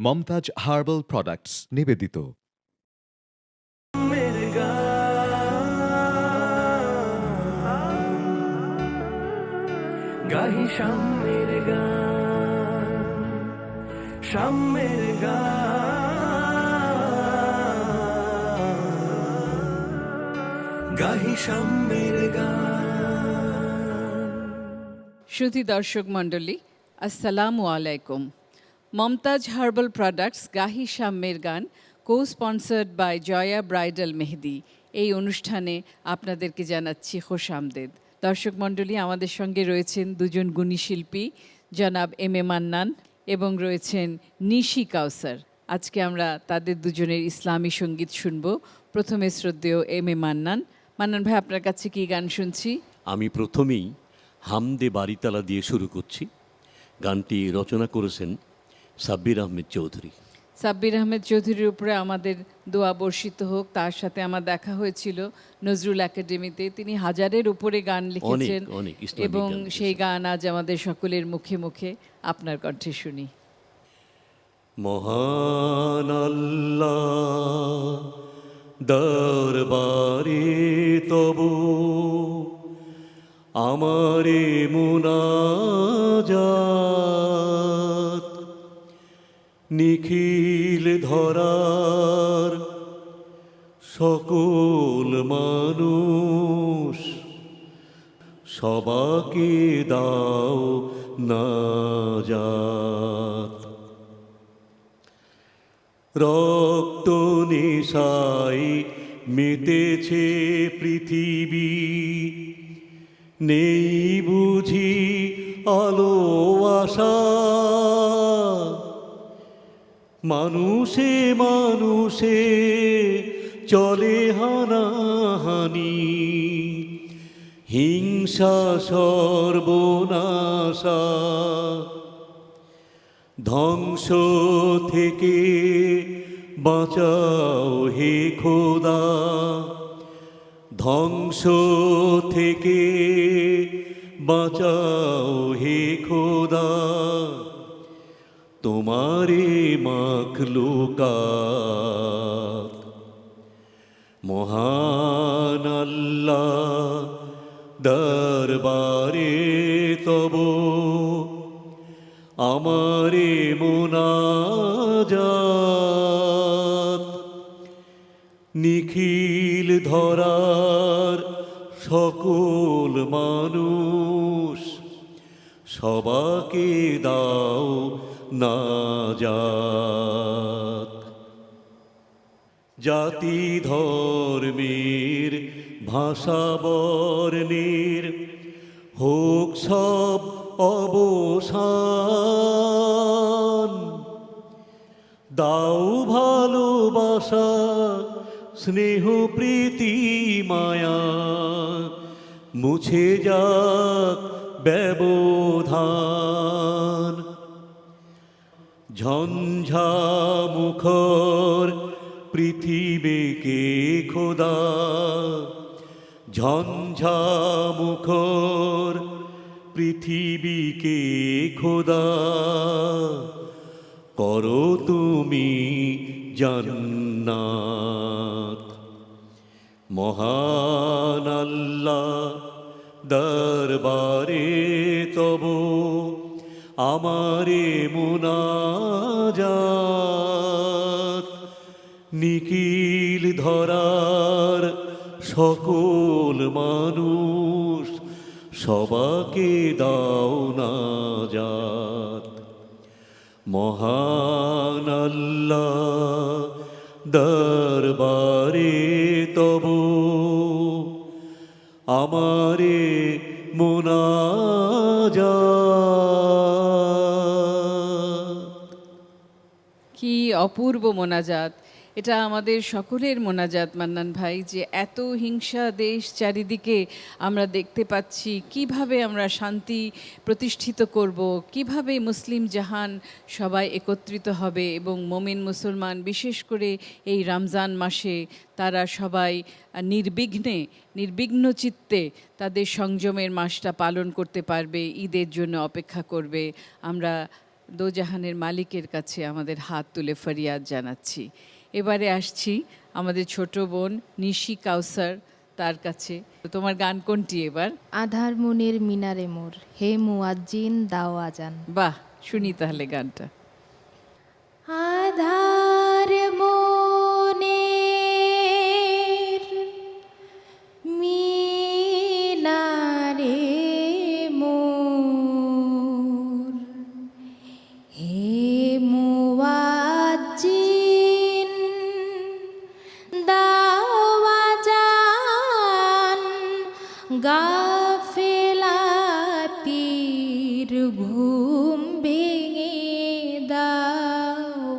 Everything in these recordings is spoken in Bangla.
মমতাজ হার্বাল প্রোডাক্টস নিবেদিত। গাহি শামের গান, শামের গান, গাহি শামের গান। শ্রুতি দর্শক মণ্ডলী, আসসালামু আলাইকুম। মমতাজ হার্বাল প্রোডাক্টস গাহি শাম্যের গান, co sponsored by Joya bridal Mehedi, এই অনুষ্ঠানে আপনাদেরকে জানাচ্ছি খোশ আমদেদ। দর্শক মণ্ডলী, আমাদের সঙ্গে রয়েছেন দুজন গুণী শিল্পী, জনাব এম এ মান্নান এবং রয়েছেন নিশি কাউসার। আজকে আমরা তাদের দুজনের ইসলামী সঙ্গীত শুনব। প্রথমে শ্রদ্ধেয় এম এ মান্নান। মান্নান ভাই, আপনার কাছে কি গান শুনছি? আমি প্রথমেই হামদে বাড়িতালা দিয়ে শুরু করছি। গানটি রচনা করেছেন সাব্বির আহমেদ চৌধুরী। সাব্বির আহমেদ চৌধুরীর উপরে আমাদের দোয়া বর্ষিত হোক। তার সাথে আমার দেখা হয়েছিল নজরুল একাডেমিতে। তিনি হাজারের উপরে গান লিখেছেন অনেক ইসলামিক এবং গান লিখেছেন। সেই গান আজ আমাদের সকলের মুখে মুখে। আপনার কণ্ঠে শুনি। মহান আল্লাহ দরবারে তবু আমারে মুনাজাত, নিখিল ধরার সকল মানুষ সবাকে দাও নাজাত। রক্ত নেশায় মেতেছে পৃথিবী, নেই বুঝি আলো আশা। মানুষে মানুষে চলে হানাহানি, হিংসা সর্বনাশা। ধ্বংস থেকে বাঁচাও হে খোদা, ধ্বংস থেকে বাঁচাও হে খোদা। তোমারে মাখলুকাত মহান আল্লাহ দরবারে তব আমারে মুনাজাত, নিখিল ধরার সকল মানুষ সবাকে দাও নাজাত। জাতি ধর্মের ভাষা বর্ণের হোক সব অবসান, দাও ভালোবাসা স্নেহ প্রীতি মায়া, মুছে যাক ব্যবধান। ঝঞ্ঝা মুখর পৃথিবীকে খোদা, ঝঞ্ঝা মুখর পৃথিবীকে খোদা, করো তুমি জান্নাত। মহান আল্লাহ দরবারে তব আমারে মুনাজাত, নিখিল ধরার সকল মানুষ সবাকে দাও নাজাত। মহান আল্লাহ দরবারে তব আমারে মোনাজাত। কি অপূর্ব মোনাজাত! এটা আমাদের সকলের মোনাজাত মান্নান ভাই, যে এত হিংসা দেশ চারিদিকে আমরা দেখতে পাচ্ছি। কিভাবে আমরা শান্তি প্রতিষ্ঠিত করব, কিভাবে মুসলিম জাহান সবাই একত্রিত হবে এবং মোমিন মুসলমান বিশেষ করে এই রমজান মাসে তারা সবাই নির্বিঘ্ন চিত্তে তাদের সংযমের মাসটা পালন করতে পারবে, ঈদের জন্য অপেক্ষা করবে। আমরা দোজাহানের মালিকের কাছে আমাদের হাত তুলে ফরিয়াদ জানাচ্ছি। এবারে আসছি আমাদের ছোট বোন নিশি কাউসার, তার কাছে। তোমার গান কোনটি এবার? আধার মনের মিনারে মোর, হে মুয়াজ্জিন দাও আজান। বাহ, শুনি তাহলে গানটা। আধার মনের মিনারে মোর, হে মুয়াজ্জিন দাও আজান। গাফেলাতির ঘুম ভেঙে দাও,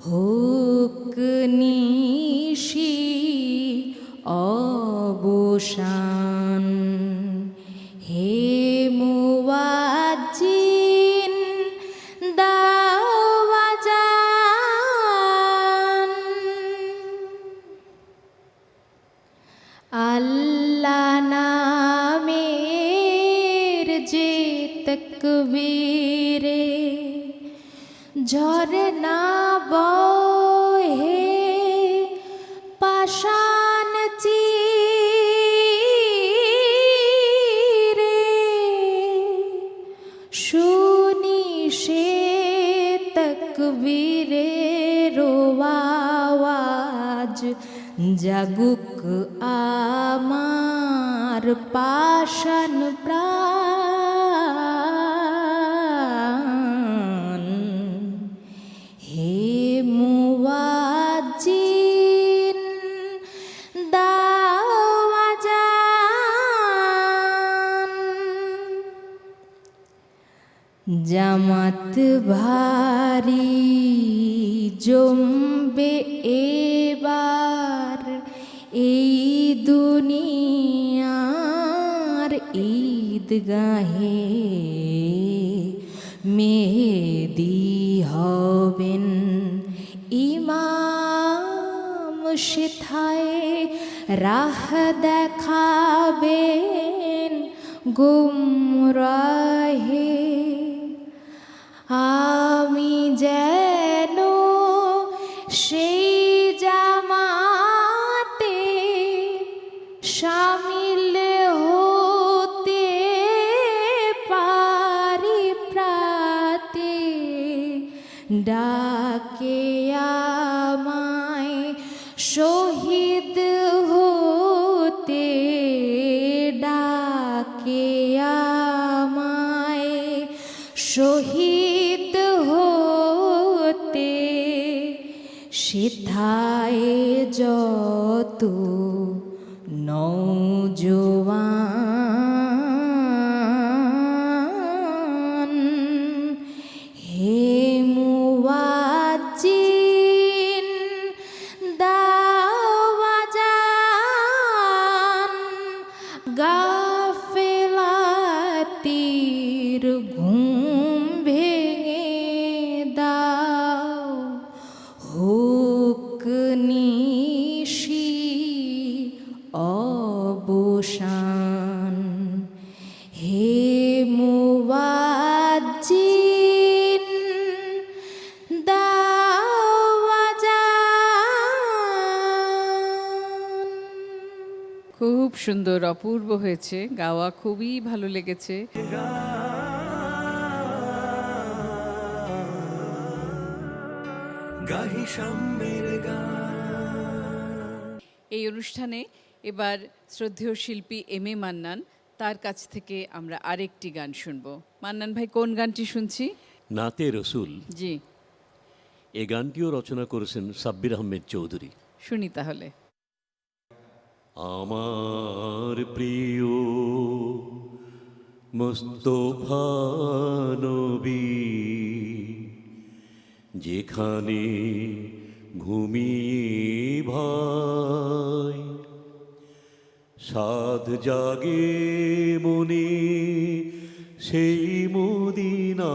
হোক নিশি অবসান। হে মুয়াজ্জিন দাও আজান। আল্লাহ নামের যে তকবীরে ঝরনা বহে পাষাণ চিরে, শুনি সে তকবীরের আওয়াজ, জাগুক আমার পাষাণ প্রাণ। হে মুয়াজ্জিন দাও আজান। জামাত ভারী জমবে এবার এই দুনিয়ার ঈদগাহে, মেহেদী হবেন ইমাম সেথায়, রাহ দেখাবেন গুমরাহে। আমি যেন সেই জামাতে শামিল হতে পারি প্রাতে, ডাকে আমায় শহীদ হতে, ডাকে আমায় শহীদ হতে। সেথায় যত নওজোয়ান, হে মুয়াজ্জিন দাও আজান। গাফেলাতির ঘুম ভেঙে দাও, হোক নিশি অবসান। হে মুয়াজ্জিন দাও আজান। খুব সুন্দর, অপূর্ব হয়েছে গাওয়া, খুবই ভালো লেগেছে। গাহি সাম্যের গান। এই অনুষ্ঠানে এবার শ্রদ্ধেয় শিল্পী এম এ মান্নান, তার কাছ থেকে আমরা আরেকটি গান শুনবো। মান্নান ভাই, কোন গানটি শুনছি? নাতে রসুল। জি, এ গানটিও রচনা করেছেন সাব্বির আহমেদ চৌধুরী। শুনি তাহলে। আমার প্রিয় মুস্তফা নবী, যেখানে ঘুমিয়ে ভাই সাধ জাগে মনে সেই মদিনায়,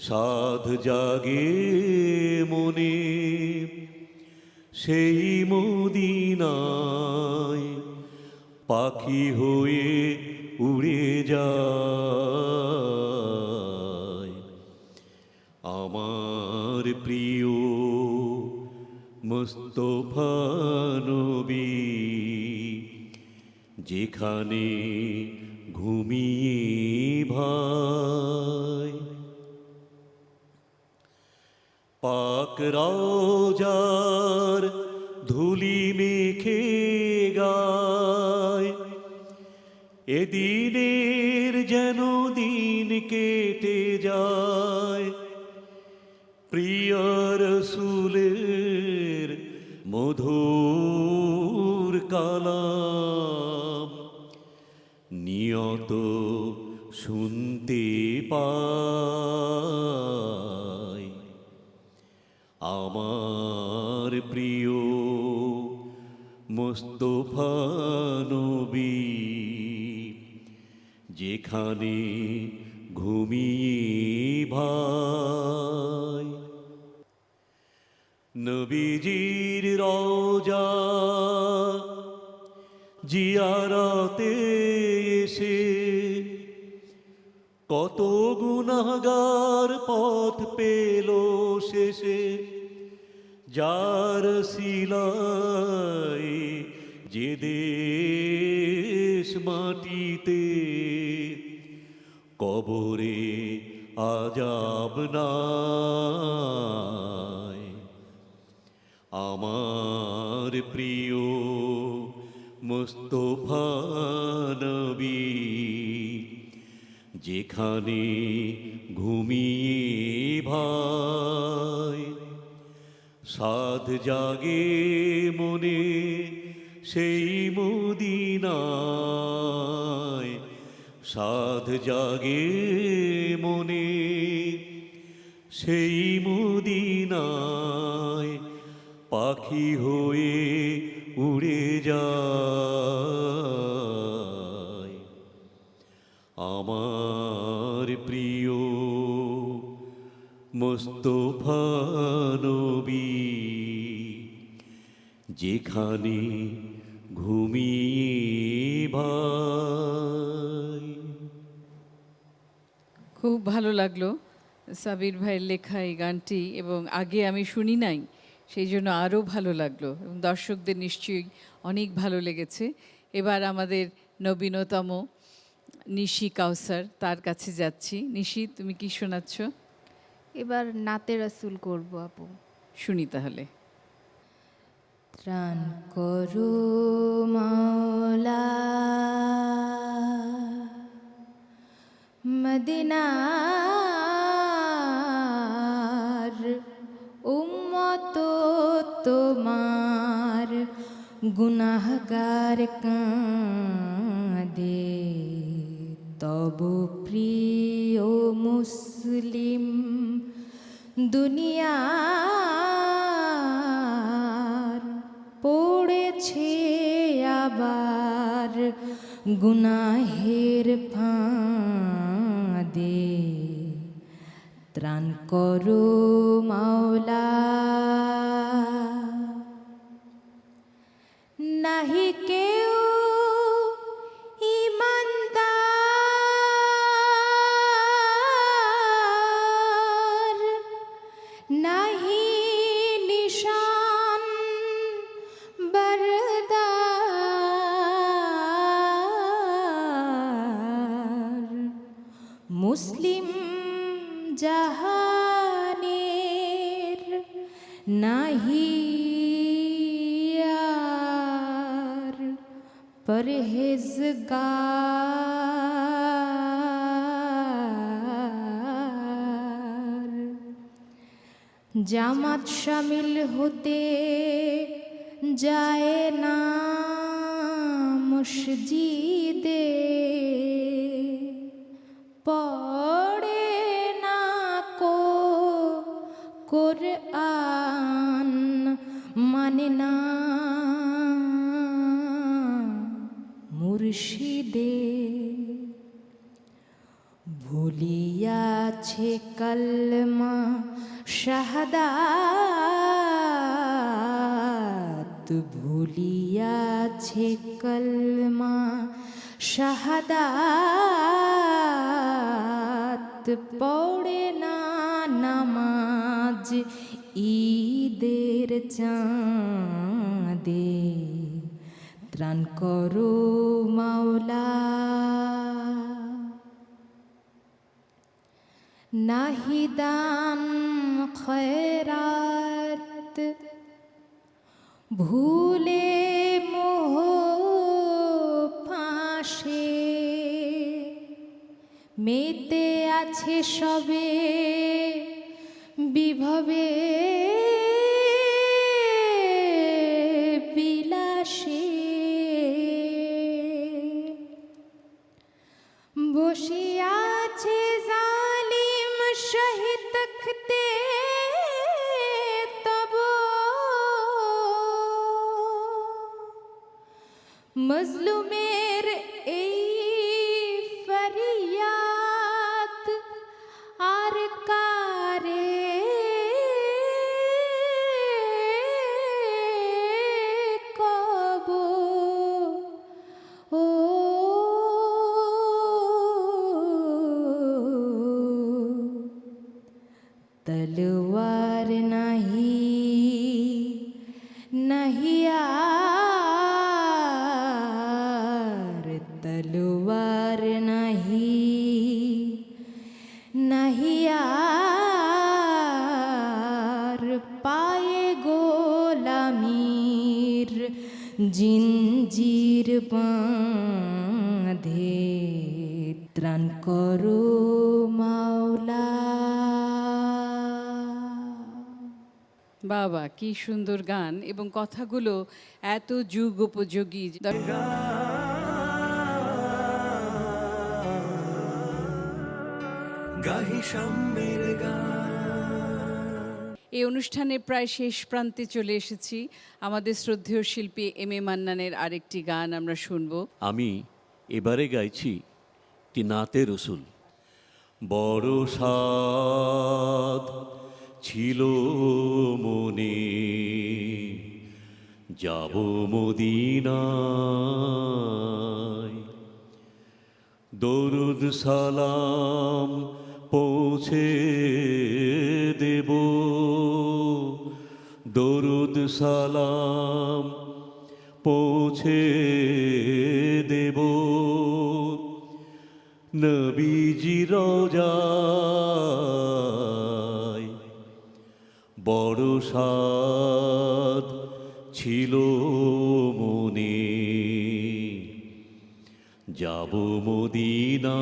সাধ জাগে মনে সেই মদিনায়, পাখি হয়ে উড়ে যায় প্রিয় মুস্তফা নবী, যেখানে ঘুমিয়ে ভাই পাক রওজার ধুলি মেখে গায়, এদিনের যেন দিন কেটে যায়। প্রিয় রসূলের মধুর কালাম নিয়ত শুনতে পাই। আমার প্রিয় মুস্তফা নবী, যেখানে ঘুমিয়ে ভাই নবীজির রওজা জিয়ারতে এসে কত গুনাহগার পথ পেল শেষে। যার সিলাই যে দেশ মাটিতে কবরে আজাব নাই। আমার প্রিয় মুস্তফা নবী, যেখানে ঘুমিয়ে ভাই সাধ জাগে মনে সেই মদিনায়। সাধ জাগে মনে সেই মদিনায়, পাখি হয়ে উড়ে যায়। আমার প্রিয় মুস্তফা নবী, যেখানে ঘুমিয়ে ভাই। খুব ভালো লাগলো সাবির ভাইয়ের লেখা এই গানটি, এবং আগে আমি শুনি নাই, সেই জন্য আরও ভালো লাগলো, এবং দর্শকদের নিশ্চয়ই অনেক ভালো লেগেছে। এবার আমাদের নবীনতম নিশি কাউসার, তার কাছে যাচ্ছি। নিশি, তুমি কি শোনাচ্ছ? এবার নাতে রাসূল করব আপু। শুনি তাহলে। ত্রাণ করো মাওলা মদিনার উম্মত তোমার গুনাহগার কাঁদে, তব প্রিয় মুসলিম দুনিয়ার পড়েছে আবার গুনাহের ফাঁদে। ত্রাণ করো মাওলা, নাহি কেউ ইমানদার, নাহি নিশান বরদার, মুসলিম জাহানের নাহি আর পরহেজগার। জামাত শামিল হতে যায় না মসজিদে, পড়ে না কো কোরআন, মানে না মুর্শিদে। ভুলিয়াছে কলমা শাহাদাত, ভুলিয়াছে কলমা শাহাদাত, পড়ে না নামাজ ঈদের চাঁদে ত্রাণ করো মাওলা নাহি দান খয়রাত ভুলে মোহ ফাঁসে মেতে আছে সবে বিভবে বিলাসে বসিয়াছে জালিম শাহী তখতে তব মজলুমের এই ফরিয়াদ আর কারে কব ও তলোয়ার নাহি আর তলোয়ার নাহি আর পায়ে গোলামীর জিঞ্জির বাঁধে ত্রাণ করো মাওলা বাবা কি সুন্দর গান এবং কথাগুলো এত যুগ উপযোগী। গাহি সাম্যের গান এই অনুষ্ঠানের প্রায় শেষ প্রান্তে চলে এসেছি। আমাদের শ্রদ্ধেয় শিল্পী এম এ মান্নানের আরেকটি গান আমরা শুনব। আমি এবারে গাইছি একটি নাতে রসুল। বড় সাদ ছিল মনে যাব মদিনায়, দরুদ সালাম পৌঁছে দেব, দরুদ সালাম পৌঁছে দেব নবীজি রওজায়। বড় সাদ ছিল মনে যাব মদিনায়,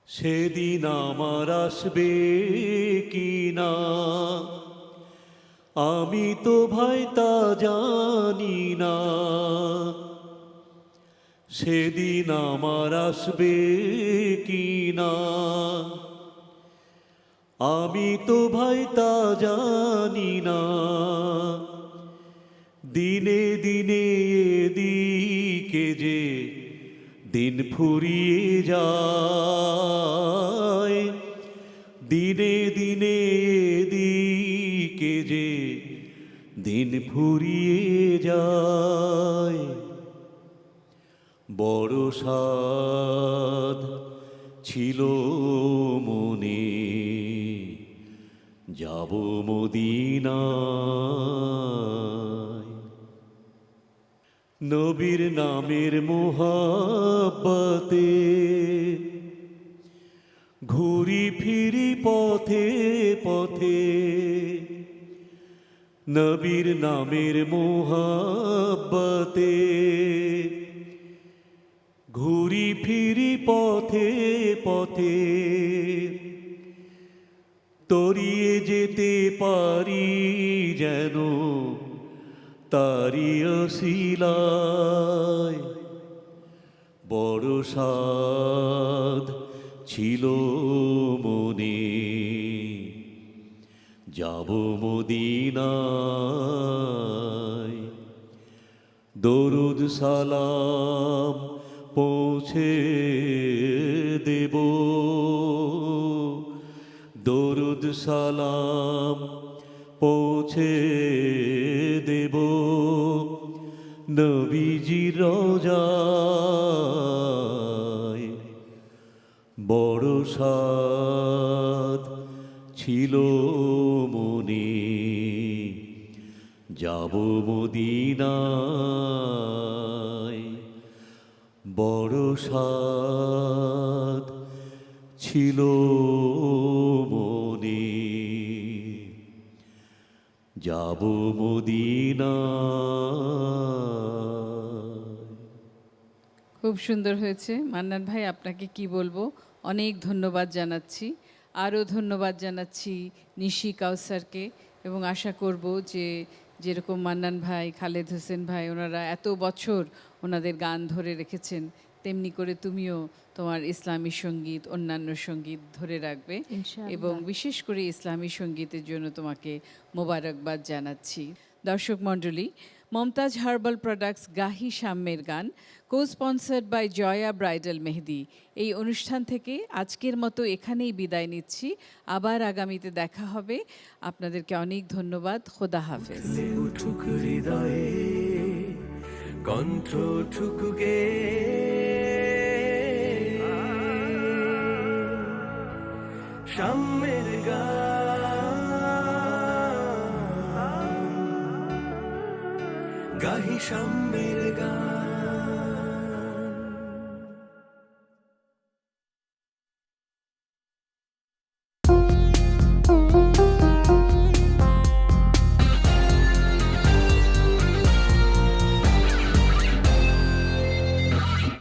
সেদিন আমার আসবে কিনা আমি তো ভাই তা জানি না, সেদিন আমার আসবে কিনা আমি তো ভাই তা জানি না। দিনে দিনে এদিকে যে দিন ফুরিয়ে যায়, দিনে দিনে এদিকে যে দিন ফুরিয়ে যায়। বড় সাদ ছিল মনে যাব মদিনায়, নবীর নামের মোহাব্বতে ঘুরি ফিরি পথে পথে, নবীর নামের মোহাব্বতে ঘুরি ফিরি পথে পথে, তরিয়ে যেতে পারি যেন তারি অশিলায়। বড় সাদ ছিল মনে যাব মদিনায়, দরুদ সালাম পৌঁছে দেব, দরুদ সালাম পৌঁছে দেব নবীজির রওজায়। বড় সাধ ছিল মনে, যাব মদিনায়। বড় সাধ ছিল মনে, যাব মদিনায়। খুব সুন্দর হয়েছে মান্নান ভাই, আপনাকে কি বলবো, অনেক ধন্যবাদ জানাচ্ছি। আরও ধন্যবাদ জানাচ্ছি নিশি কাউসারকে, এবং আশা করব যে যেরকম মান্নান ভাই, খালেদ হোসেন ভাই, ওনারা এত বছর ওনাদের গান ধরে রেখেছেন, তেমনি করে তুমিও তোমার ইসলামী সঙ্গীত, অন্যান্য সঙ্গীত ধরে রাখবে। ইনশাআল্লাহ। এবং বিশেষ করে ইসলামী সঙ্গীতের জন্য তোমাকে মোবারকবাদ জানাচ্ছি। দর্শক মণ্ডলী, মমতাজ হার্বাল প্রোডাক্টস গাহি সাম্যের গান, co sponsored by Joya bridal Mehedi, এই অনুষ্ঠান থেকে আজকের মতো এখানেই বিদায় নিচ্ছি। আবার আগামীতে দেখা হবে। আপনাদেরকে অনেক ধন্যবাদ। খোদা হাফেজ। উঠলে উঠুক হৃদয়ে কণ্ঠ ঠুকুকে, সাম্যের গান গাহি সাম্যের গান।